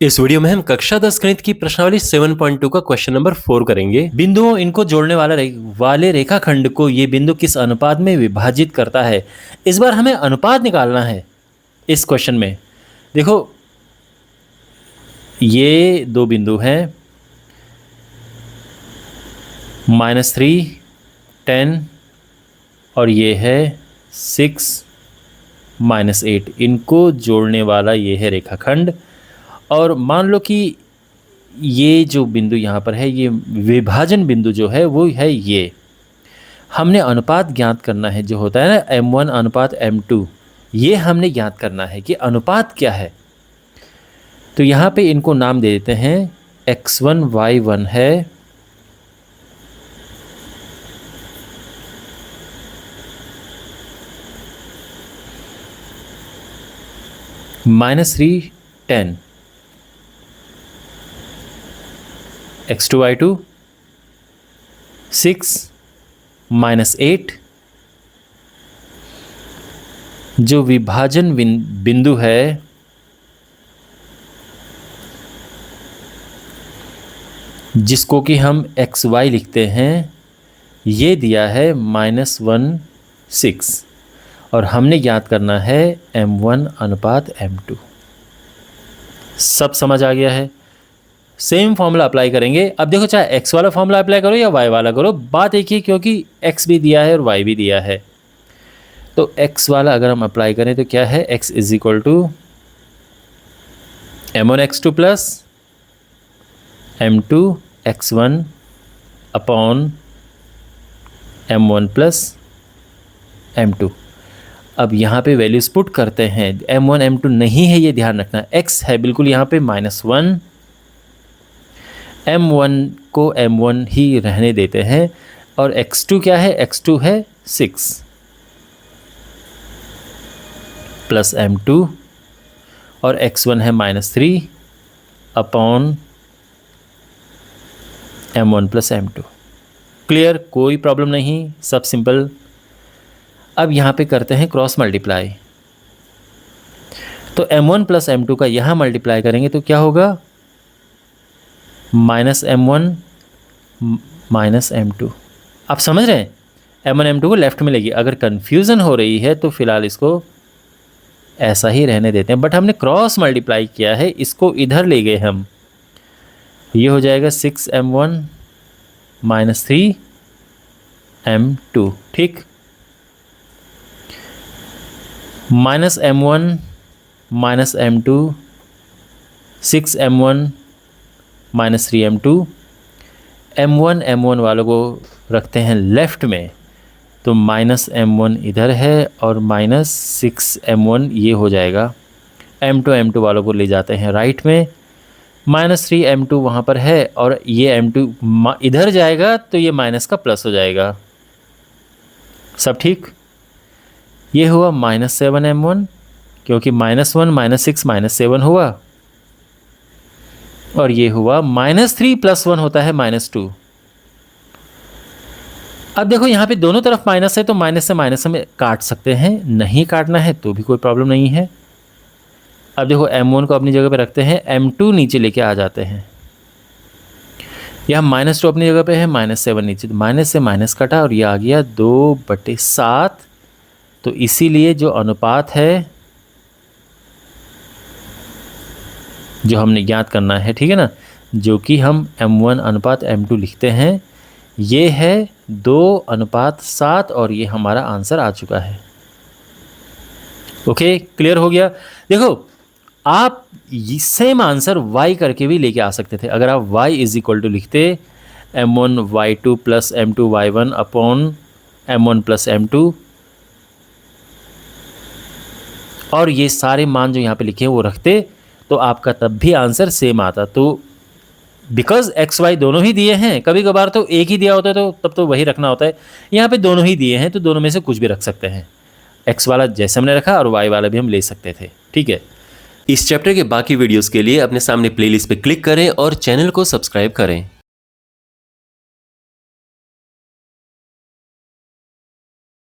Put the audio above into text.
इस वीडियो में हम कक्षा 10 गणित की प्रश्नावली 7.2 का क्वेश्चन नंबर 4 करेंगे। बिंदुओं इनको जोड़ने वाले रेखाखंड को ये बिंदु किस अनुपात में विभाजित करता है। इस बार हमें अनुपात निकालना है इस क्वेश्चन में। देखो ये दो बिंदु हैं, -3, 10 और ये है 6, -8। इनको जोड़ने वाला ये है रेखाखंड। और मान लो कि ये जो बिंदु यहाँ पर है, ये विभाजन बिंदु जो है वो है ये। हमने अनुपात ज्ञात करना है, जो होता है ना m1 अनुपात m2, ये हमने ज्ञात करना है कि अनुपात क्या है। तो यहाँ पे इनको नाम दे देते हैं x1 y1 है, -3, 10, x2 y2, 6, -8। जो विभाजन बिंदु है जिसको कि हम एक्स वाई लिखते हैं, ये दिया है -1, 6 और हमने ज्ञात करना है m1 अनुपात m2। सब समझ आ गया है। सेम फॉर्मूला अप्लाई करेंगे। अब देखो, चाहे x वाला फॉर्मूला अप्लाई करो या y वाला करो, बात एक ही, क्योंकि x भी दिया है और y भी दिया है। तो x वाला अगर हम अप्लाई करें तो क्या है, x is equal to m1 x2 plus m2 x1 upon m1 plus m2। अब यहाँ पे वैल्यूज पुट करते हैं। m1 m2 नहीं है, ये ध्यान रखना। x है बिल्कुल यहाँ पे -1, m1 को m1 ही रहने देते हैं। और x2 क्या है, x2 है 6 प्लस m2 और x1 है -3 upon m1 plus m2। Clear, कोई प्रॉब्लम नहीं, सब सिंपल। अब यहाँ पे करते हैं क्रॉस मल्टीप्लाई। तो m1 प्लस m2 का यहाँ मल्टीप्लाई करेंगे तो क्या होगा, -m1 -m2। आप समझ रहे हैं, m1 m2 को लेफ्ट में लेगी। अगर कन्फ्यूज़न हो रही है तो फिलहाल इसको ऐसा ही रहने देते हैं, बट हमने क्रॉस मल्टीप्लाई किया है, इसको इधर ले गए हम। ये हो जाएगा 6m1 -3m2, ठीक। -m1 -m2 6m1 -3m2। m1 वालों को रखते हैं लेफ़्ट में, तो -m1 इधर है और -6m1 ये हो जाएगा। m2 वालों को ले जाते हैं राइट में, -3m2 वहाँ पर है और ये m2 इधर जाएगा तो ये माइनस का प्लस हो जाएगा। सब ठीक। ये हुआ -7m1, क्योंकि -1 -6 -7 हुआ। और ये हुआ -3 + 1 होता है -2। अब देखो यहाँ पे दोनों तरफ माइनस है, तो माइनस से माइनस में काट सकते हैं, नहीं काटना है तो भी कोई प्रॉब्लम नहीं है। अब देखो m1 को अपनी जगह पे रखते हैं, m2 नीचे लेके आ जाते हैं। यहाँ -2 अपनी जगह पे है, -7 नीचे, माइनस से माइनस कटा और ये आ गया 2/7। तो इसीलिए जो अनुपात है जो हमने ज्ञात करना है, ठीक है ना, जो कि हम m1 अनुपात m2 लिखते हैं, ये है 2:7 और ये हमारा आंसर आ चुका है। ओके, क्लियर हो गया। देखो, आप सेम आंसर y करके भी लेके आ सकते थे। अगर आप y इज इक्वल टू लिखते m1 y2 plus m2 y1 upon m1 plus m2, और ये सारे मान जो यहाँ पे लिखे हैं वो रखते, तो आपका तब भी आंसर सेम आता। तो बिकॉज एक्स वाई दोनों ही दिए हैं, कभी कभार तो एक ही दिया होता है तो तब तो वही रखना होता है। यहाँ पे दोनों ही दिए हैं तो दोनों में से कुछ भी रख सकते हैं। एक्स वाला जैसे हमने रखा और वाई वाला भी हम ले सकते थे, ठीक है। इस चैप्टर के बाकी वीडियोस के लिए अपने सामने प्लेलिस्ट पे क्लिक करें और चैनल को सब्सक्राइब करें।